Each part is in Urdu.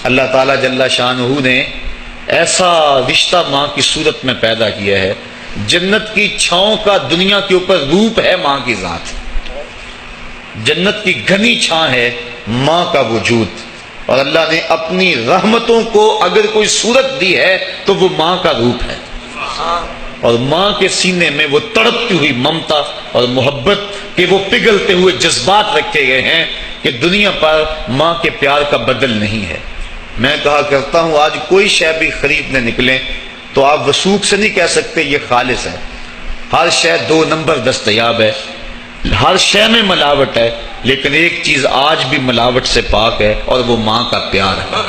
اللہ تعالیٰ جل شانہ نے ایسا رشتہ ماں کی صورت میں پیدا کیا ہے، جنت کی چھاؤں کا دنیا کے اوپر روپ ہے ماں کی ذات، جنت کی گھنی چھاں ہے ماں کا وجود، اور اللہ نے اپنی رحمتوں کو اگر کوئی صورت دی ہے تو وہ ماں کا روپ ہے، اور ماں کے سینے میں وہ تڑپتی ہوئی ممتا اور محبت کے وہ پگھلتے ہوئے جذبات رکھے گئے ہیں کہ دنیا پر ماں کے پیار کا بدل نہیں ہے۔ میں کہا کرتا ہوں آج کوئی شے بھی خریدنے نکلیں تو آپ وثوق سے نہیں کہہ سکتے یہ خالص ہے، ہر شے 2 نمبر دستیاب ہے، ہر شے میں ملاوٹ ہے، لیکن ایک چیز آج بھی ملاوٹ سے پاک ہے اور وہ ماں کا پیار ہے۔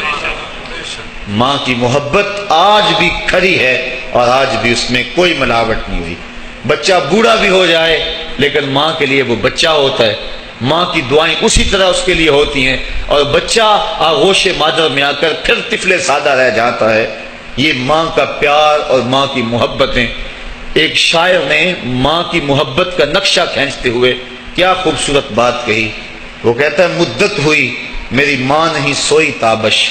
ماں کی محبت آج بھی کھری ہے اور آج بھی اس میں کوئی ملاوٹ نہیں ہوئی۔ بچہ بوڑھا بھی ہو جائے لیکن ماں کے لیے وہ بچہ ہوتا ہے، ماں کی دعائیں اسی طرح اس کے لیے ہوتی ہیں، اور بچہ آغوش مادر میں آ کر پھر طفل سادہ رہ جاتا ہے۔ یہ ماں کا پیار اور ماں کی محبتیں۔ ایک شاعر نے ماں کی محبت کا نقشہ کھینچتے ہوئے کیا خوبصورت بات کہی، وہ کہتا ہے مدت ہوئی میری ماں نہیں سوئی تابش،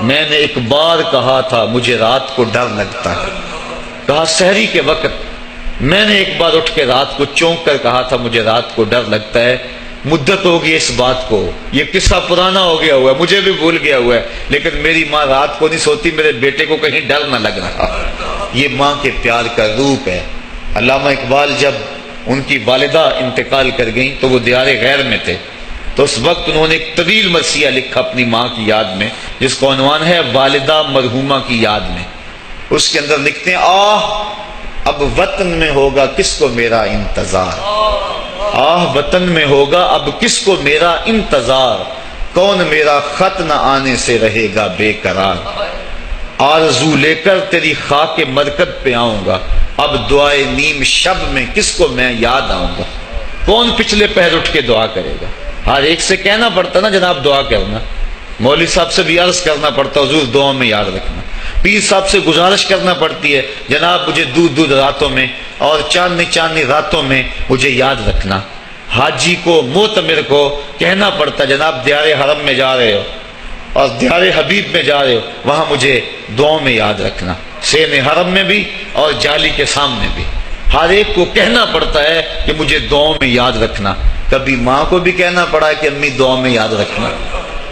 میں نے ایک بار کہا تھا مجھے رات کو ڈر لگتا ہے، کہا سحری کے وقت میں نے ایک بار اٹھ کے رات کو چونک کر کہا تھا مجھے رات کو ڈر لگتا ہے، مدت ہوگی اس بات کو، یہ قصہ پرانا ہو گیا ہوا ہے، مجھے بھی بھول گیا ہوا ہے، لیکن میری ماں رات کو نہیں سوتی، میرے بیٹے کو کہیں ڈر نہ لگ رہا۔ یہ ماں کے پیار کا روپ ہے۔ علامہ اقبال جب ان کی والدہ انتقال کر گئیں تو وہ دیار غیر میں تھے، تو اس وقت انہوں نے ایک طویل مرثیہ لکھا اپنی ماں کی یاد میں، جس کا عنوان ہے والدہ مرحومہ کی یاد میں۔ اس کے اندر لکھتے ہیں آہ اب وطن میں ہوگا کس کو میرا انتظار، آہ وطن میں ہوگا اب کس کو میرا انتظار، کون میرا خط نہ آنے سے رہے گا بے قرار، آرزو لے کر تیری خاک مرکز پہ آؤں گا، اب دعائے نیم شب میں کس کو میں یاد آؤں گا، کون پچھلے پہر اٹھ کے دعا کرے گا۔ ہر ایک سے کہنا پڑتا نا جناب دعا کرنا، مولوی صاحب سے بھی عرض کرنا پڑتا حضور دعا میں یاد رکھنا، پیر صاحب سے گزارش کرنا پڑتی ہے جناب مجھے دودھ راتوں میں اور چاندنی راتوں میں مجھے یاد رکھنا، حاجی کو معتمر کو کہنا پڑتا جناب دیار حرم میں جا رہے ہو اور دیار حبیب میں جا رہے ہو وہاں مجھے دعاؤں میں یاد رکھنا، سین حرم میں بھی اور جالی کے سامنے بھی، ہر ایک کو کہنا پڑتا ہے کہ مجھے دعاؤں میں یاد رکھنا۔ کبھی ماں کو بھی کہنا پڑا ہے کہ امی دعاؤں میں یاد رکھنا۔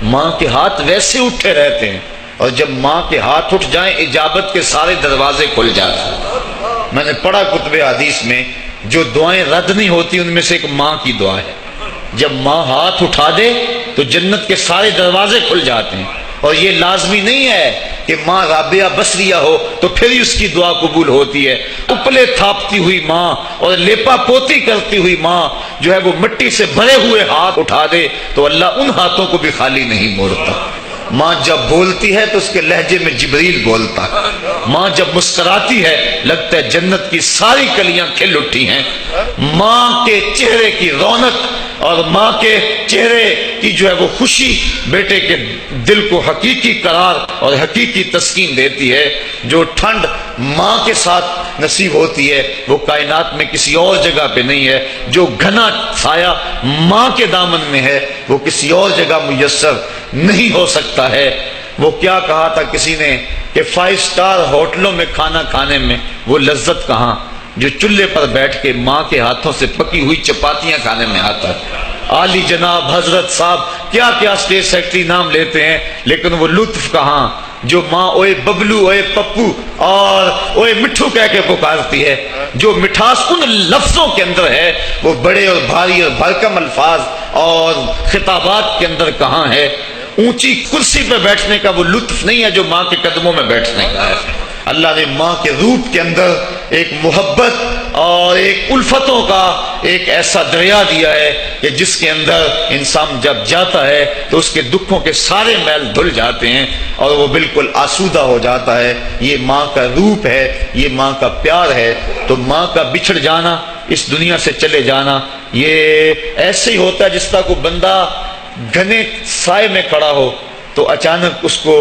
ماں کے ہاتھ ویسے اٹھے رہتے ہیں، اور جب ماں کے ہاتھ اٹھ جائیں اجابت کے سارے دروازے کھل جاتے ہیں۔ میں نے پڑھا کتب حدیث میں جو دعائیں رد نہیں ہوتی ان میں سے ایک ماں کی دعا ہے، جب ماں ہاتھ اٹھا دے تو جنت کے سارے دروازے کھل جاتے ہیں، اور یہ لازمی نہیں ہے کہ ماں رابعہ بصریہ ہو تو پھر ہی اس کی دعا قبول ہوتی ہے۔ اپلے تھاپتی ہوئی ماں اور لیپا پوتی کرتی ہوئی ماں جو ہے وہ مٹی سے بھرے ہوئے ہاتھ اٹھا دے تو اللہ ان ہاتھوں کو بھی خالی نہیں موڑتا۔ ماں جب بولتی ہے تو اس کے لہجے میں جبریل بولتا ہے، ماں جب مسکراتی ہے لگتا ہے جنت کی ساری کلیاں کھل اٹھی ہیں۔ ماں کے چہرے کی رونق اور ماں کے چہرے کی جو ہے وہ خوشی بیٹے کے دل کو حقیقی قرار اور حقیقی تسکین دیتی ہے۔ جو ٹھنڈ ماں کے ساتھ نصیب ہوتی ہے وہ کائنات میں کسی اور جگہ پہ نہیں ہے، جو گھنا سایہ ماں کے دامن میں ہے وہ کسی اور جگہ میسر نہیں ہو سکتا ہے۔ وہ کیا کہا تھا کسی نے کہ 5 سٹار ہوٹلوں میں کھانا کھانے میں وہ لذت کہاں جو چولہے پر بیٹھ کے ماں کے ہاتھوں سے پکی ہوئی چپاتیاں کھانے میں آتا ہے۔ عالی جناب حضرت صاحب کیا کیا اسٹیٹ سیکرٹری نام لیتے ہیں، لیکن وہ لطف کہاں جو ماں اوئے ببلو اوئے پپو اور اوئے مٹھو کہہ کے پکارتی ہے۔ جو مٹھاس ان لفظوں کے اندر ہے وہ بڑے اور بھاری اور بھرکم الفاظ اور خطابات کے اندر کہاں ہے۔ اونچی کرسی پہ بیٹھنے کا وہ لطف نہیں ہے جو ماں کے قدموں میں بیٹھنے کا ہے۔ اللہ نے ماں کے روپ کے اندر ایک محبت اور ایک الفتوں کا ایک ایسا دریا دیا ہے کہ جس کے اندر انسان جب جاتا ہے تو اس کے دکھوں کے سارے میل دھل جاتے ہیں اور وہ بالکل آسودہ ہو جاتا ہے۔ یہ ماں کا روپ ہے، یہ ماں کا پیار ہے۔ تو ماں کا بچھڑ جانا، اس دنیا سے چلے جانا، یہ ایسے ہی ہوتا ہے جس طرح کوئی بندہ گھنے سائے میں کھڑا ہو تو اچانک اس کو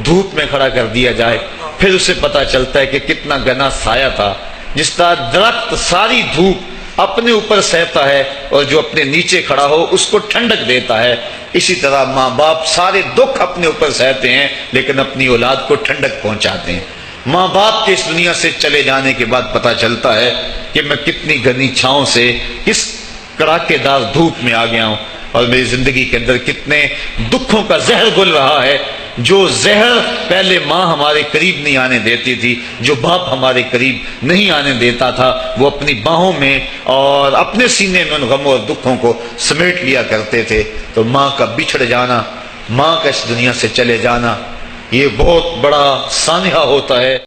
دھوپ میں کھڑا کر دیا جائے، پھر اسے پتا چلتا ہے کہ کتنا گھنا سایہ تھا۔ جس طرح درخت ساری دھوپ اپنے اوپر سہتا ہے اور جو اپنے نیچے کھڑا ہو اس کو ٹھنڈک دیتا ہے۔ اسی طرح ماں باپ سارے دکھ اپنے اوپر سہتے ہیں لیکن اپنی اولاد کو ٹھنڈک پہنچاتے ہیں۔ ماں باپ کے اس دنیا سے چلے جانے کے بعد پتہ چلتا ہے کہ میں کتنی گھنی چھاؤں سے کس کڑاکے دار دھوپ میں آ گیا ہوں، اور میری زندگی کے اندر کتنے دکھوں کا زہر گل رہا ہے۔ جو زہر پہلے ماں ہمارے قریب نہیں آنے دیتی تھی، جو باپ ہمارے قریب نہیں آنے دیتا تھا، وہ اپنی باہوں میں اور اپنے سینے میں ان غموں اور دکھوں کو سمیٹ لیا کرتے تھے۔ تو ماں کا بچھڑ جانا، ماں کا اس دنیا سے چلے جانا، یہ بہت بڑا سانحہ ہوتا ہے۔